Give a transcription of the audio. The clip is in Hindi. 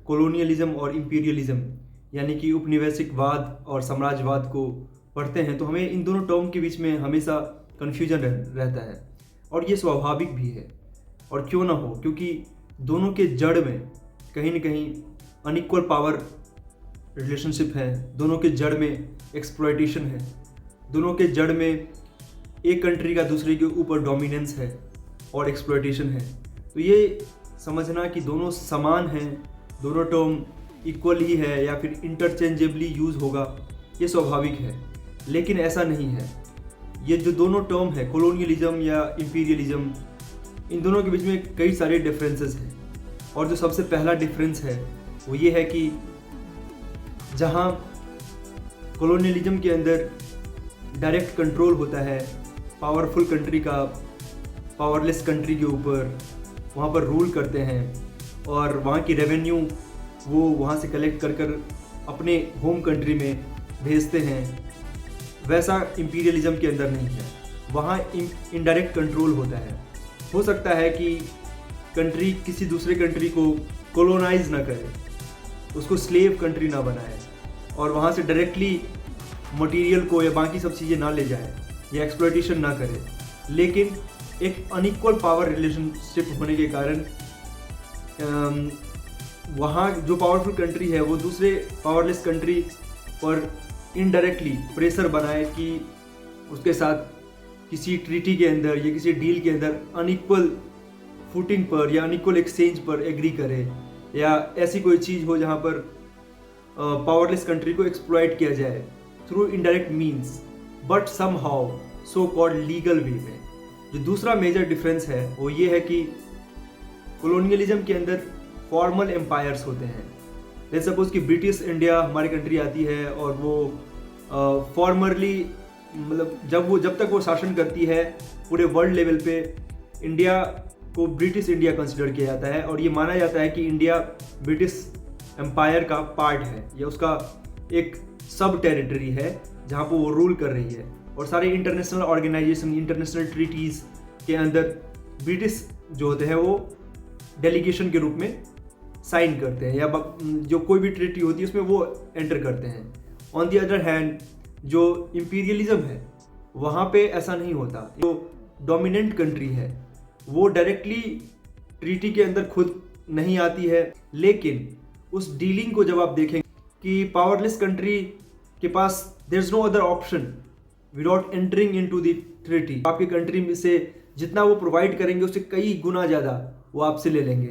कॉलोनियलिज्म और इंपीरियलिज्म यानी कि उपनिवेशिकवाद और साम्राज्यवाद को पढ़ते हैं तो हमें इन दोनों टर्म के बीच में हमेशा कन्फ्यूजन रहता है, और ये स्वाभाविक भी है। और क्यों ना हो, क्योंकि दोनों के जड़ में कहीं ना कहीं अनइक्वल पावर रिलेशनशिप है, दोनों के जड़ में एक्सप्लॉयटेशन है, दोनों के जड़ में एक कंट्री का दूसरे के ऊपर डोमिनेंस है और एक्सप्लॉयटेशन है। तो ये समझना कि दोनों समान हैं, दोनों टर्म इक्वल ही है या फिर इंटरचेंजेबली यूज़ होगा, ये स्वाभाविक है। लेकिन ऐसा नहीं है। ये जो दोनों टर्म है, कॉलोनियलिज्म या इंपीरियलिज्म, इन दोनों के बीच में कई सारे डिफरेंसेस हैं। और जो सबसे पहला डिफरेंस है वो ये है कि जहाँ कॉलोनियलिज्म के अंदर डायरेक्ट कंट्रोल होता है पावरफुल कंट्री का पावरलेस कंट्री के ऊपर, वहाँ पर रूल करते हैं और वहाँ की रेवेन्यू वो वहाँ से कलेक्ट कर अपने होम कंट्री में भेजते हैं, वैसा इंपीरियलिज्म के अंदर नहीं है। वहाँ इनडायरेक्ट कंट्रोल होता है। हो सकता है कि कंट्री किसी दूसरे कंट्री को कॉलोनाइज ना करे, उसको स्लेव कंट्री ना बनाए और वहाँ से डायरेक्टली मटेरियल को या बाकी सब चीज़ें ना ले जाए या एक्सप्लॉयटेशन ना करे, लेकिन एक अनइक्वल पावर रिलेशनशिप होने के कारण वहाँ जो पावरफुल कंट्री है वो दूसरे पावरलेस कंट्री पर इनडायरेक्टली प्रेशर बनाए कि उसके साथ किसी ट्रीटी के अंदर या किसी डील के अंदर अनइक्वल फुटिंग पर या अनइक्वल एक्सचेंज पर एग्री करे, या ऐसी कोई चीज़ हो जहाँ पर पावरलेस कंट्री को एक्सप्लॉइट किया जाए through indirect means, but somehow so called legal way में। जो दूसरा मेजर डिफरेंस है वो ये है कि कॉलोनियलिज्म के अंदर फॉर्मल एम्पायर्स होते हैं। जैसे सपोज कि ब्रिटिश इंडिया हमारी कंट्री आती है और वो फॉर्मरली मतलब जब तक वो शासन करती है पूरे वर्ल्ड लेवल पे, इंडिया को ब्रिटिश इंडिया कंसिडर किया जाता है और ये माना जाता है कि इंडिया ब्रिटिश एम्पायर का पार्ट है या उसका एक सब टेरिटरी है जहाँ पर वो रूल कर रही है। और सारे इंटरनेशनल ऑर्गेनाइजेशन, इंटरनेशनल ट्रीटीज़ के अंदर ब्रिटिश जो होते हैं वो डेलीगेशन के रूप में साइन करते हैं, या जो कोई भी ट्रीटी होती है उसमें वो एंटर करते हैं। ऑन दी अदर हैंड जो इंपीरियलिज्म है वहाँ पे ऐसा नहीं होता। जो डोमिनेंट कंट्री है वो डायरेक्टली ट्रीटी के अंदर खुद नहीं आती है, लेकिन उस डीलिंग को जब आप देखें कि पावरलेस कंट्री के पास there is no other option without entering into the treaty, आपकी कंट्री में से जितना वो प्रोवाइड करेंगे उससे कई गुना ज़्यादा वो आपसे ले लेंगे।